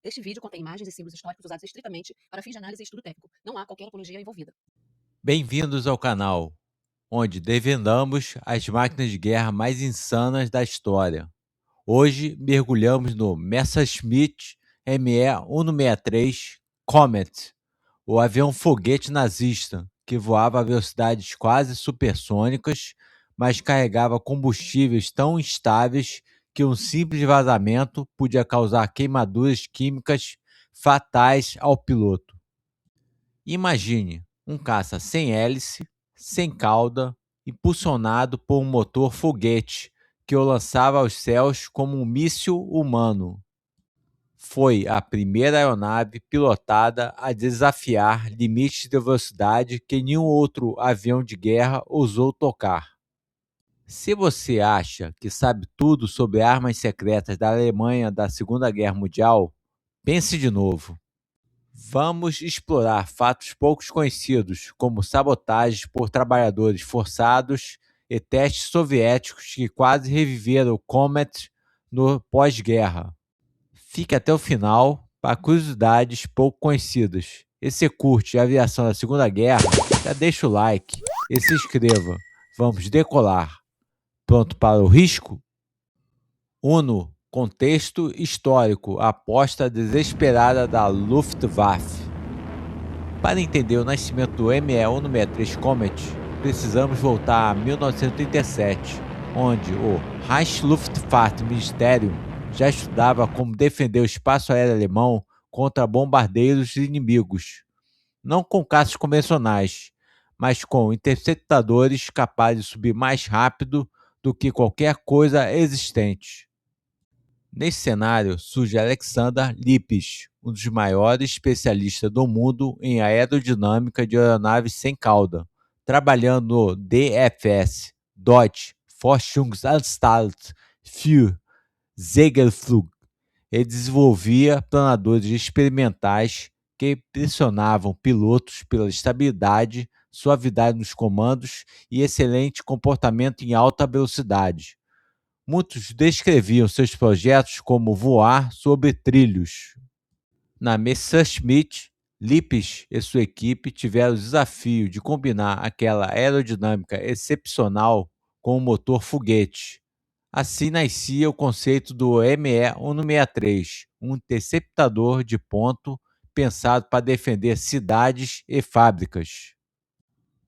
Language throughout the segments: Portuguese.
Este vídeo contém imagens e símbolos históricos usados estritamente para fins de análise e estudo técnico. Não há qualquer apologia envolvida. Bem-vindos ao canal, onde desvendamos as máquinas de guerra mais insanas da história. Hoje mergulhamos no Messerschmitt Me-163 Comet, o avião foguete nazista que voava a velocidades quase supersônicas, mas carregava combustíveis tão instáveis que um simples vazamento podia causar queimaduras químicas fatais ao piloto. Imagine um caça sem hélice, sem cauda, impulsionado por um motor foguete que o lançava aos céus como um míssil humano. Foi a primeira aeronave pilotada a desafiar limites de velocidade que nenhum outro avião de guerra ousou tocar. Se você acha que sabe tudo sobre armas secretas da Alemanha da Segunda Guerra Mundial, pense de novo. Vamos explorar fatos pouco conhecidos, como sabotagens por trabalhadores forçados e testes soviéticos que quase reviveram o Comet no pós-guerra. Fique até o final para curiosidades pouco conhecidas. E se curte a aviação da Segunda Guerra, já deixa o like e se inscreva. Vamos decolar. Pronto para o risco? 1. Contexto histórico. A aposta desesperada da Luftwaffe. Para entender o nascimento do Me-163 Comet, precisamos voltar a 1937, onde o Reichsluftfahrtministerium já estudava como defender o espaço aéreo alemão contra bombardeiros inimigos, não com caças convencionais, mas com interceptadores capazes de subir mais rápido do que qualquer coisa existente. Nesse cenário surge Alexander Lipis, um dos maiores especialistas do mundo em aerodinâmica de aeronaves sem cauda, trabalhando no DFS, Deutsche Forschungsanstalt für Segelflug. Ele desenvolvia planadores experimentais que impressionavam pilotos pela estabilidade, suavidade nos comandos e excelente comportamento em alta velocidade. Muitos descreviam seus projetos como voar sobre trilhos. Na Messerschmitt, Lipis e sua equipe tiveram o desafio de combinar aquela aerodinâmica excepcional com o motor foguete. Assim nascia o conceito do Me-163, um interceptador de ponto pensado para defender cidades e fábricas.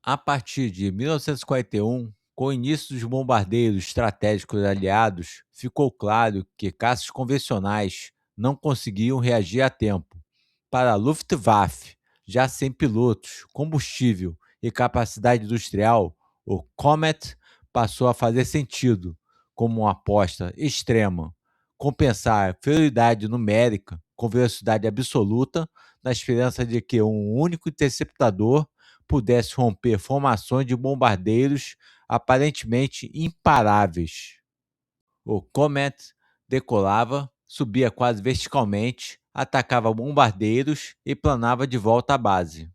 A partir de 1941, com o início dos bombardeiros estratégicos aliados, ficou claro que caças convencionais não conseguiam reagir a tempo. Para a Luftwaffe, já sem pilotos, combustível e capacidade industrial, o Comet passou a fazer sentido como uma aposta extrema, compensar a prioridade numérica com velocidade absoluta na esperança de que um único interceptador pudesse romper formações de bombardeiros aparentemente imparáveis. O Comet decolava, subia quase verticalmente, atacava bombardeiros e planava de volta à base.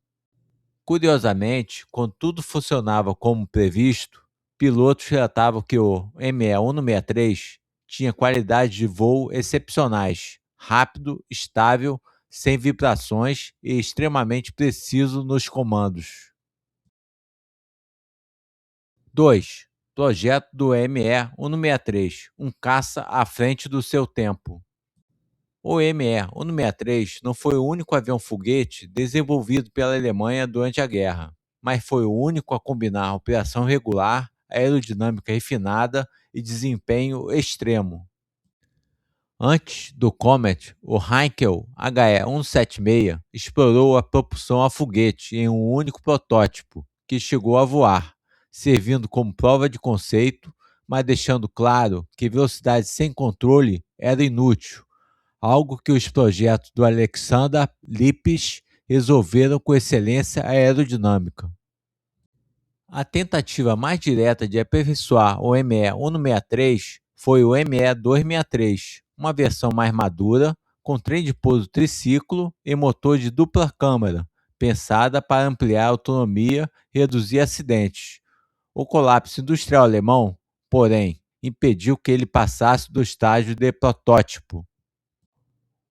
Curiosamente, quando tudo funcionava como previsto, pilotos relatavam que o Me-163 tinha qualidades de voo excepcionais, rápido, estável, sem vibrações e extremamente preciso nos comandos. 2. Projeto do Me-163, um caça à frente do seu tempo. O Me-163 não foi o único avião-foguete desenvolvido pela Alemanha durante a guerra, mas foi o único a combinar operação regular, aerodinâmica refinada e desempenho extremo. Antes do Comet, o Heinkel HE-176 explorou a propulsão a foguete em um único protótipo, que chegou a voar, servindo como prova de conceito, mas deixando claro que velocidade sem controle era inútil, algo que os projetos do Alexander Lipis resolveram com excelência aerodinâmica. A tentativa mais direta de aperfeiçoar o Me-163 foi o Me-263, uma versão mais madura, com trem de pouso triciclo e motor de dupla câmara, pensada para ampliar a autonomia e reduzir acidentes. O colapso industrial alemão, porém, impediu que ele passasse do estágio de protótipo.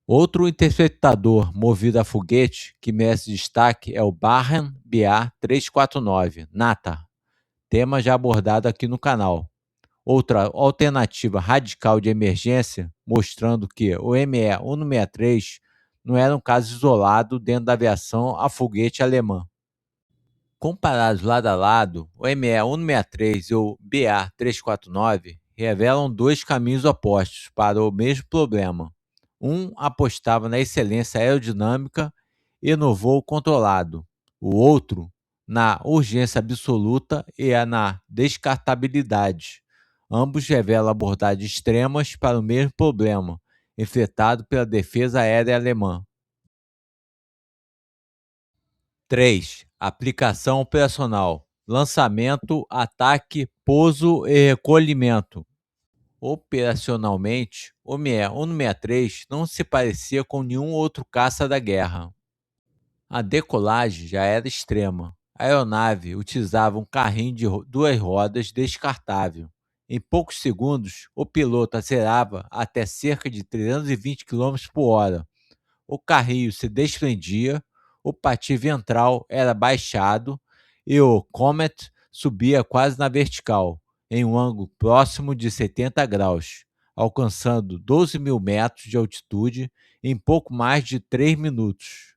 Outro interceptador movido a foguete que merece destaque é o Barham BA-349 NATA, tema já abordado aqui no canal. Outra alternativa radical de emergência, mostrando que o ME-163 não era um caso isolado dentro da aviação a foguete alemã. Comparados lado a lado, o ME-163 e o BA-349 revelam dois caminhos opostos para o mesmo problema. Um apostava na excelência aerodinâmica e no voo controlado. O outro, na urgência absoluta e na descartabilidade. Ambos revelam abordagens extremas para o mesmo problema, enfrentado pela defesa aérea alemã. 3. Aplicação operacional: lançamento, ataque, pouso e recolhimento. Operacionalmente, o ME-163 não se parecia com nenhum outro caça da guerra. A decolagem já era extrema. A aeronave utilizava um carrinho de duas rodas descartável. Em poucos segundos, o piloto acelerava até cerca de 320 km por hora. O carrinho se desprendia, o patins ventral era baixado e o Comet subia quase na vertical, em um ângulo próximo de 70 graus, alcançando 12.000 metros de altitude em pouco mais de 3 minutos.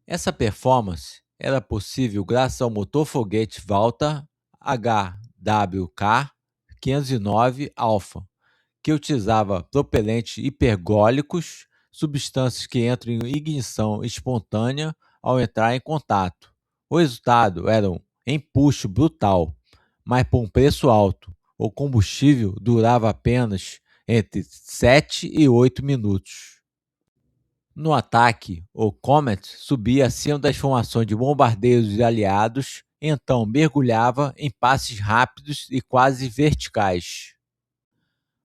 Essa performance era possível graças ao motor foguete Valta HWK 509 Alpha, que utilizava propelentes hipergólicos, substâncias que entram em ignição espontânea ao entrar em contato. O resultado era um empuxo brutal, mas por um preço alto. O combustível durava apenas entre 7 e 8 minutos. No ataque, o Comet subia acima das formações de bombardeiros aliados, então mergulhava em passes rápidos e quase verticais.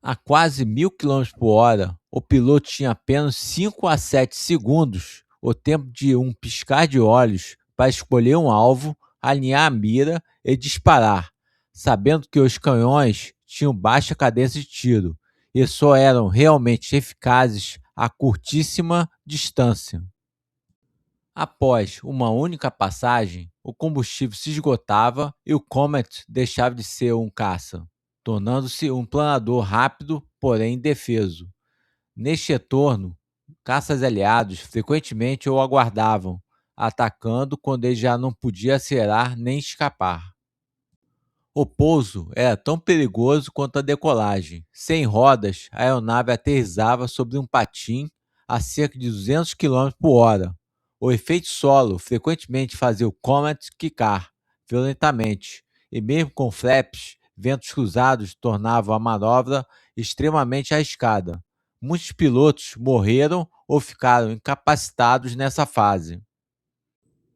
A quase 1.000 km por hora, o piloto tinha apenas 5 a 7 segundos, o tempo de um piscar de olhos, para escolher um alvo, alinhar a mira e disparar, sabendo que os canhões tinham baixa cadência de tiro e só eram realmente eficazes a curtíssima distância. Após uma única passagem, o combustível se esgotava e o Comet deixava de ser um caça, tornando-se um planador rápido, porém indefeso. Neste retorno, caças aliados frequentemente o aguardavam, atacando quando ele já não podia acelerar nem escapar. O pouso era tão perigoso quanto a decolagem. Sem rodas, a aeronave aterrissava sobre um patim a cerca de 200 km por hora. O efeito solo frequentemente fazia o Comet quicar violentamente, e mesmo com flaps, ventos cruzados tornavam a manobra extremamente arriscada. Muitos pilotos morreram ou ficaram incapacitados nessa fase.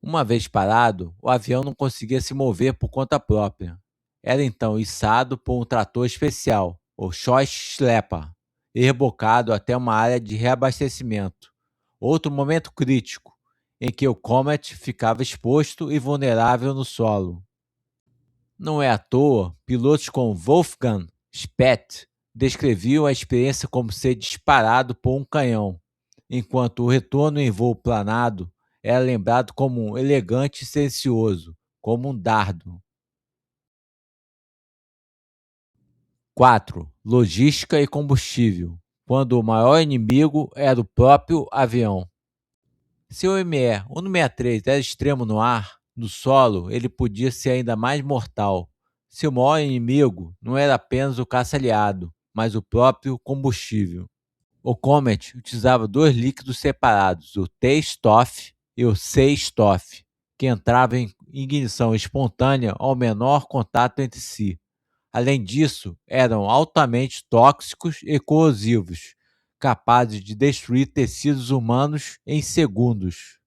Uma vez parado, o avião não conseguia se mover por conta própria. Era então içado por um trator especial, o Schlepper, e rebocado até uma área de reabastecimento. Outro momento crítico, em que o Comet ficava exposto e vulnerável no solo. Não é à toa, pilotos como Wolfgang Speth descreviam a experiência como ser disparado por um canhão, enquanto o retorno em voo planado era lembrado como um elegante e silencioso, como um dardo. 4. Logística e combustível, quando o maior inimigo era o próprio avião. Se o ME-163 era extremo no ar, no solo ele podia ser ainda mais mortal. Seu maior inimigo não era apenas o caça aliado, mas o próprio combustível. O Comet utilizava dois líquidos separados, o T-Stoff e o C-Stoff, que entravam em ignição espontânea ao menor contato entre si. Além disso, eram altamente tóxicos e corrosivos, capazes de destruir tecidos humanos em segundos.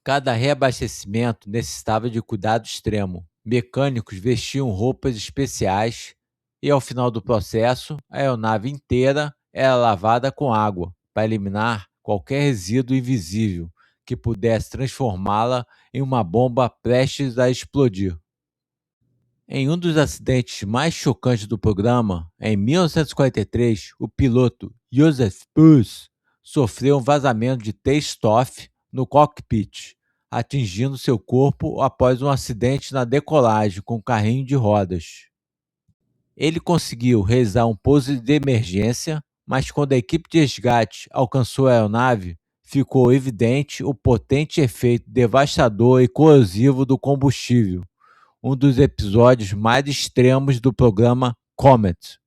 Cada reabastecimento necessitava de cuidado extremo. Mecânicos vestiam roupas especiais e, ao final do processo, a aeronave inteira era lavada com água para eliminar qualquer resíduo invisível que pudesse transformá-la em uma bomba prestes a explodir. Em um dos acidentes mais chocantes do programa, em 1943, o piloto Joseph Bus sofreu um vazamento de textoff no cockpit, atingindo seu corpo após um acidente na decolagem com um carrinho de rodas. Ele conseguiu realizar um pouso de emergência, mas quando a equipe de resgate alcançou a aeronave, ficou evidente o potente efeito devastador e corrosivo do combustível, um dos episódios mais extremos do programa Comet.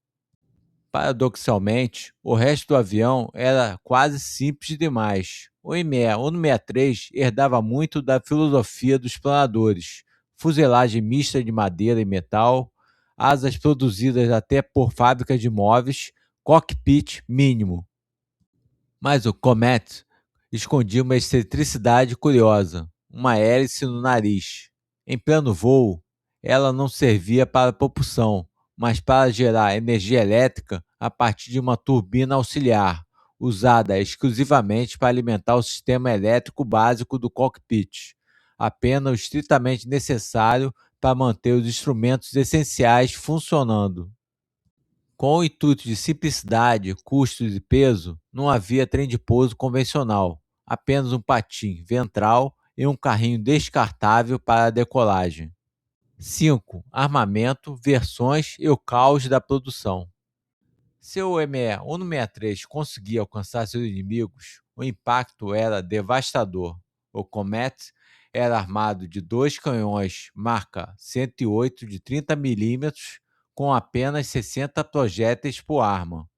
Paradoxalmente, o resto do avião era quase simples demais. O ME-163 herdava muito da filosofia dos planadores: fuselagem mista de madeira e metal, asas produzidas até por fábricas de móveis, cockpit mínimo. Mas o Comet escondia uma excentricidade curiosa, uma hélice no nariz. Em pleno voo, ela não servia para propulsão, mas para gerar energia elétrica a partir de uma turbina auxiliar, usada exclusivamente para alimentar o sistema elétrico básico do cockpit, apenas o estritamente necessário para manter os instrumentos essenciais funcionando. Com o intuito de simplicidade, custos e peso, não havia trem de pouso convencional, apenas um patim ventral e um carrinho descartável para a decolagem. 5. Armamento, versões e o caos da produção. Se o ME-163 conseguia alcançar seus inimigos, o impacto era devastador. O Comet era armado de 2 canhões marca 108 de 30 mm com apenas 60 projéteis por arma.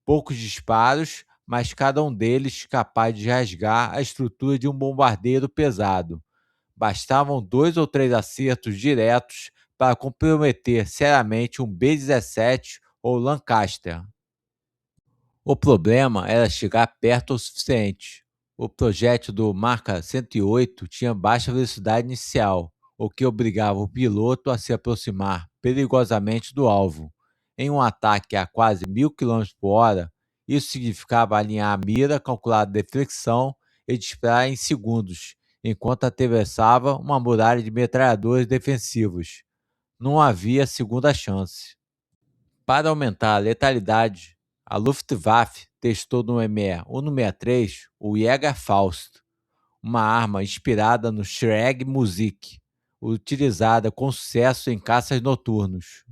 Poucos disparos, mas cada um deles capaz de rasgar a estrutura de um bombardeiro pesado. Bastavam 2 ou 3 acertos diretos para comprometer seriamente um B-17 ou Lancaster. O problema era chegar perto o suficiente. O projétil do Marca 108 tinha baixa velocidade inicial, o que obrigava o piloto a se aproximar perigosamente do alvo. Em um ataque a quase 1000 km/h, isso significava alinhar a mira, calcular a deflexão e disparar em segundos, enquanto atravessava uma muralha de metralhadores defensivos. Não havia segunda chance. Para aumentar a letalidade, a Luftwaffe testou no ME-163 o Jägerfaust, uma arma inspirada no Schreg Musik, utilizada com sucesso em caças noturnos.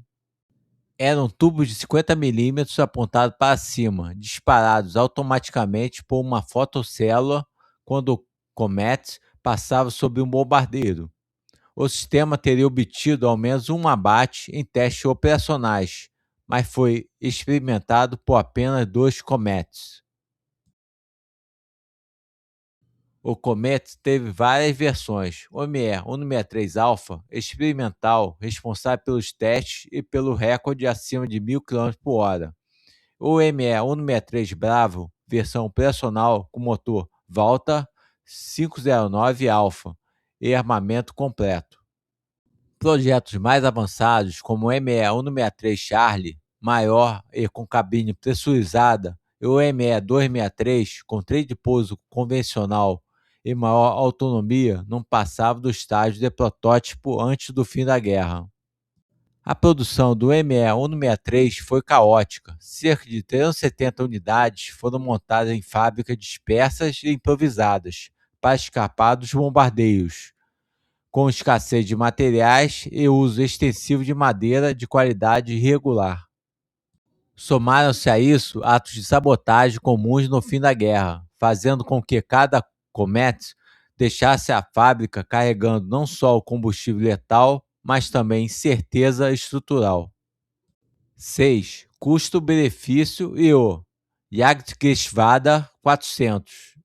Eram tubos de 50 mm apontados para cima, disparados automaticamente por uma fotocélula quando o Comet passava sobre um bombardeiro. O sistema teria obtido ao menos um abate em testes operacionais, mas foi experimentado por apenas 2 Comets. O Comet teve várias versões. O ME-163 Alpha, experimental, responsável pelos testes e pelo recorde acima de 1000 km/h. O ME-163 Bravo, versão operacional com motor Valta 509 Alpha e armamento completo. Projetos mais avançados, como o ME-163 Charlie, maior e com cabine pressurizada, e o ME-263, com trem de pouso convencional e maior autonomia, não passavam do estágio de protótipo antes do fim da guerra. A produção do ME-163 foi caótica. Cerca de 370 unidades foram montadas em fábricas dispersas e improvisadas para escapar dos bombardeios, com escassez de materiais e uso extensivo de madeira de qualidade irregular. Somaram-se a isso atos de sabotagem comuns no fim da guerra, fazendo com que cada Comet deixasse a fábrica carregando não só o combustível letal, mas também incerteza estrutural. 6. Custo-benefício e o Jagdgeschwader 400.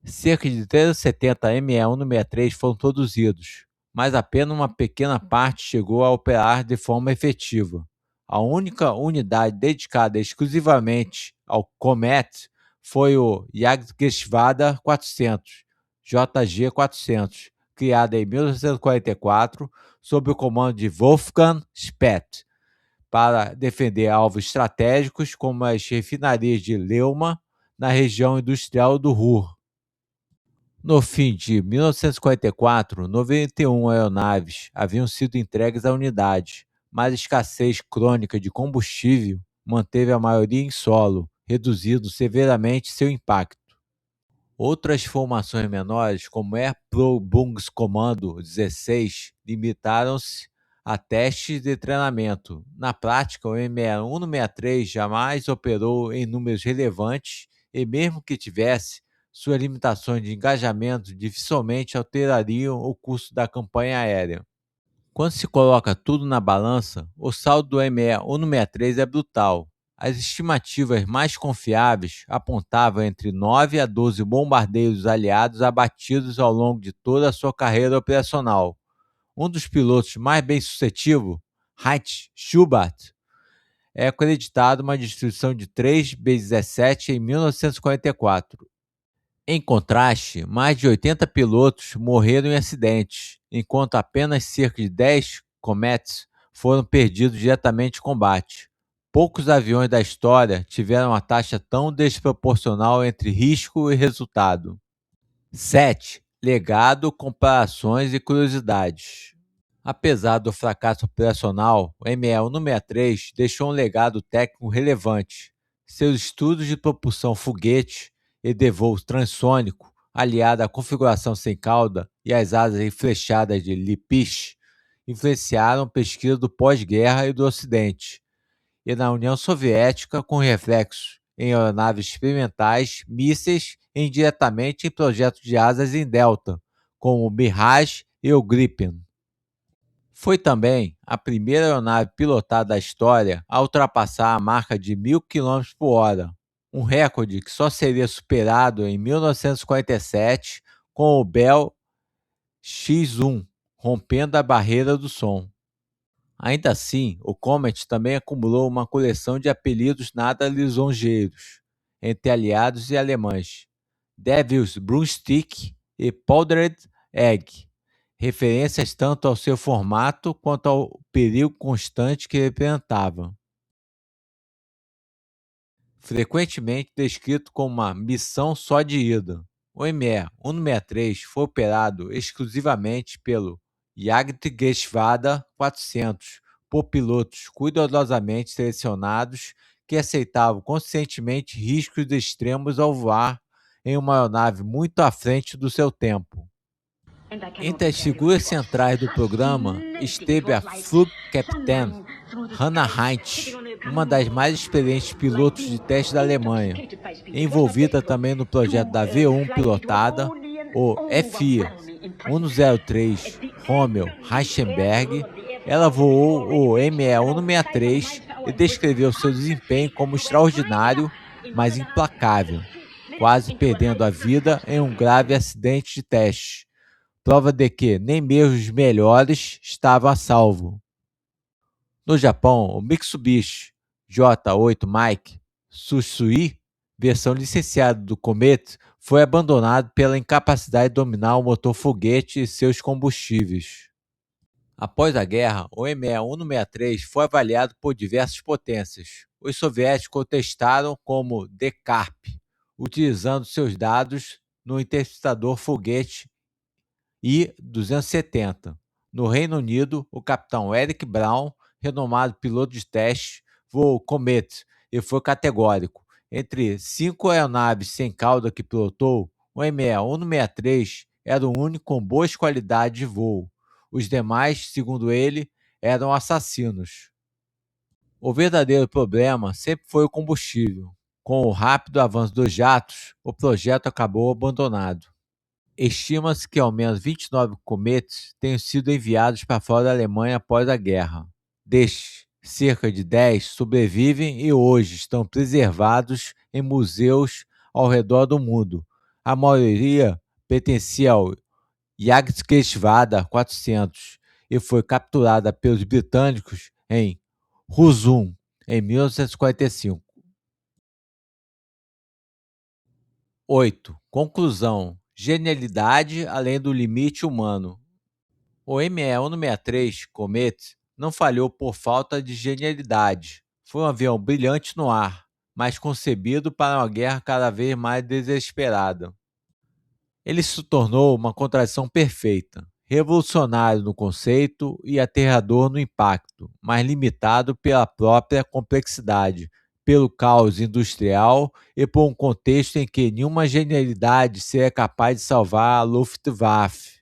Cerca de 370 ME-163 foram produzidos, mas apenas uma pequena parte chegou a operar de forma efetiva. A única unidade dedicada exclusivamente ao Comet foi o Jagdgeschwader 400, JG-400, criada em 1944 sob o comando de Wolfgang Speth, para defender alvos estratégicos como as refinarias de Leuma, na região industrial do Ruhr. No fim de 1944, 91 aeronaves haviam sido entregues à unidade, mas a escassez crônica de combustível manteve a maioria em solo, reduzindo severamente seu impacto. Outras formações menores, como Air Pro Bungs Comando 16, limitaram-se a testes de treinamento. Na prática, o ME-163 jamais operou em números relevantes e, mesmo que tivesse, suas limitações de engajamento dificilmente alterariam o custo da campanha aérea. Quando se coloca tudo na balança, o saldo do ME-163 é brutal. As estimativas mais confiáveis apontavam entre 9 a 12 bombardeiros aliados abatidos ao longo de toda a sua carreira operacional. Um dos pilotos mais bem-sucedidos, Heinz Schubert, é acreditado uma destruição de 3 B-17 em 1944. Em contraste, mais de 80 pilotos morreram em acidentes, enquanto apenas cerca de 10 Comets foram perdidos diretamente em combate. Poucos aviões da história tiveram uma taxa tão desproporcional entre risco e resultado. 7. Legado, comparações e curiosidades. Apesar do fracasso operacional, o ME-163 deixou um legado técnico relevante. Seus estudos de propulsão foguete e de voo transônico, aliado à configuração sem cauda e às asas enflechadas de Lippisch, influenciaram a pesquisa do pós-guerra e do Ocidente, e na União Soviética com reflexos em aeronaves experimentais, mísseis e indiretamente em projetos de asas em delta, como o Mirage e o Gripen. Foi também a primeira aeronave pilotada da história a ultrapassar a marca de 1.000 km por hora, um recorde que só seria superado em 1947 com o Bell X-1, rompendo a barreira do som. Ainda assim, o Comet também acumulou uma coleção de apelidos nada lisonjeiros entre aliados e alemães: Devil's Broomstick e Powdered Egg, referências tanto ao seu formato quanto ao perigo constante que representava. Frequentemente descrito como uma missão só de ida, o ME-163 foi operado exclusivamente pelo Jagdgeschwader 400 por pilotos cuidadosamente selecionados que aceitavam conscientemente riscos extremos ao voar em uma aeronave muito à frente do seu tempo. Entre as figuras centrais do programa esteve a Flugkapitän Hannah Heinz, uma das mais experientes pilotos de teste da Alemanha, envolvida também no projeto da V1 pilotada, o FI 103 Rommel Reichenberg. Ela voou o ME-163 e descreveu seu desempenho como extraordinário, mas implacável, quase perdendo a vida em um grave acidente de teste, prova de que nem mesmo os melhores estavam a salvo. No Japão, o Mitsubishi J8 Mike Tsusui, versão licenciada do Comet, foi abandonado pela incapacidade de dominar o motor foguete e seus combustíveis. Após a guerra, o ME-163 foi avaliado por diversas potências. Os soviéticos o testaram como DECARP, utilizando seus dados no interceptador foguete I-270. No Reino Unido, o capitão Eric Brown, renomado piloto de teste, voou o Comet e foi categórico. Entre 5 aeronaves sem cauda que pilotou, o ME-163 era o único com boas qualidades de voo. Os demais, segundo ele, eram assassinos. O verdadeiro problema sempre foi o combustível. Com o rápido avanço dos jatos, o projeto acabou abandonado. Estima-se que ao menos 29 cometes tenham sido enviados para fora da Alemanha após a guerra. Destes, cerca de 10 sobrevivem e hoje estão preservados em museus ao redor do mundo. A maioria pertencia ao Jagdgeschwader 400 e foi capturada pelos britânicos em Huzum em 1945. 8. Conclusão: genialidade além do limite humano. O ME-163 Comet não falhou por falta de genialidade. Foi um avião brilhante no ar, mas concebido para uma guerra cada vez mais desesperada. Ele se tornou uma contradição perfeita, revolucionário no conceito e aterrador no impacto, mas limitado pela própria complexidade, pelo caos industrial e por um contexto em que nenhuma genialidade seria capaz de salvar a Luftwaffe.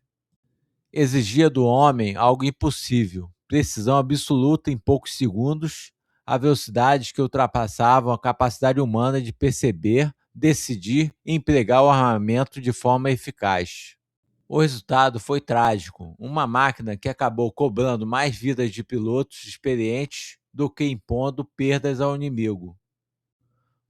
Exigia do homem algo impossível, precisão absoluta em poucos segundos, a velocidades que ultrapassavam a capacidade humana de perceber, decidir e empregar o armamento de forma eficaz. O resultado foi trágico, uma máquina que acabou cobrando mais vidas de pilotos experientes do que impondo perdas ao inimigo.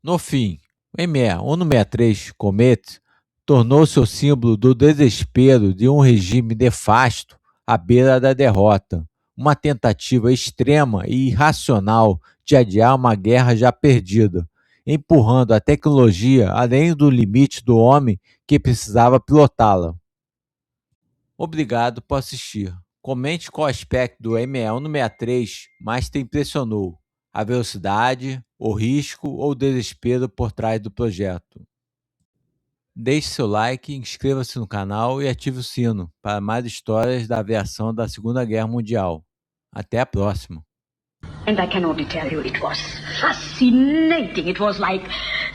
No fim, o ME-163 Comet tornou-se o símbolo do desespero de um regime nefasto à beira da derrota, uma tentativa extrema e irracional de adiar uma guerra já perdida, empurrando a tecnologia além do limite do homem que precisava pilotá-la. Obrigado por assistir. Comente qual aspecto do ME-163 mais te impressionou, a velocidade, o risco ou o desespero por trás do projeto. Deixe seu like, inscreva-se no canal e ative o sino para mais histórias da aviação da Segunda Guerra Mundial. Até a próxima! And I can only tell you, it was fascinating. It was like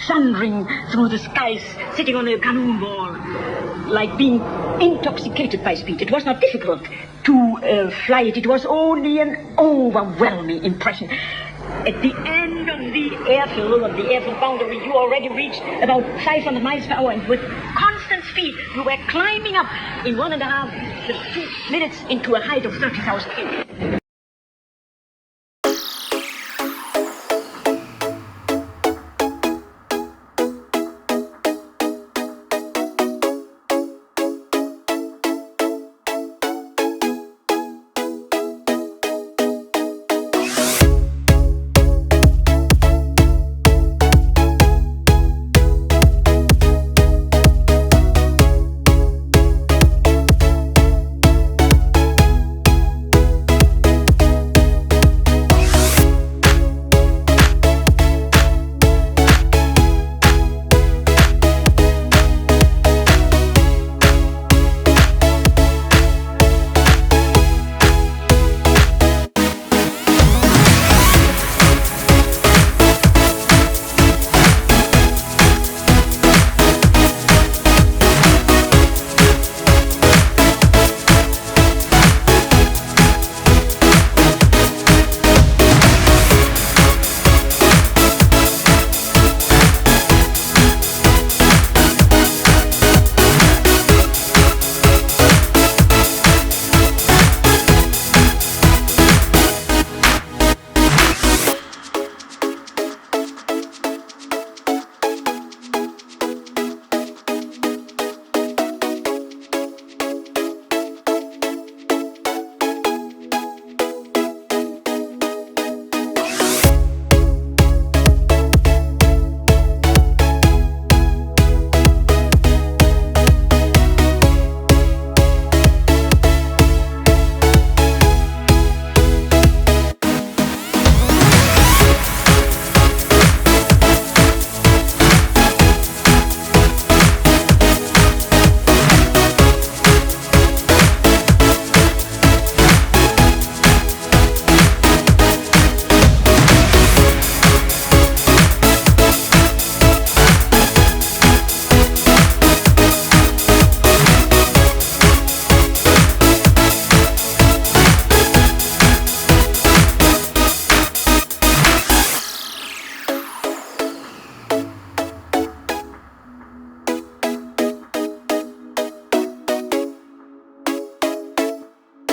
thundering through the skies, sitting on a cannonball, like being intoxicated by speed. It was not difficult to fly it. It was only an overwhelming impression. At the end of the airfield boundary, you already reached about 500 miles per hour, and with constant speed, you were climbing up in 1.5 to 2 minutes into a height of 30,000 feet.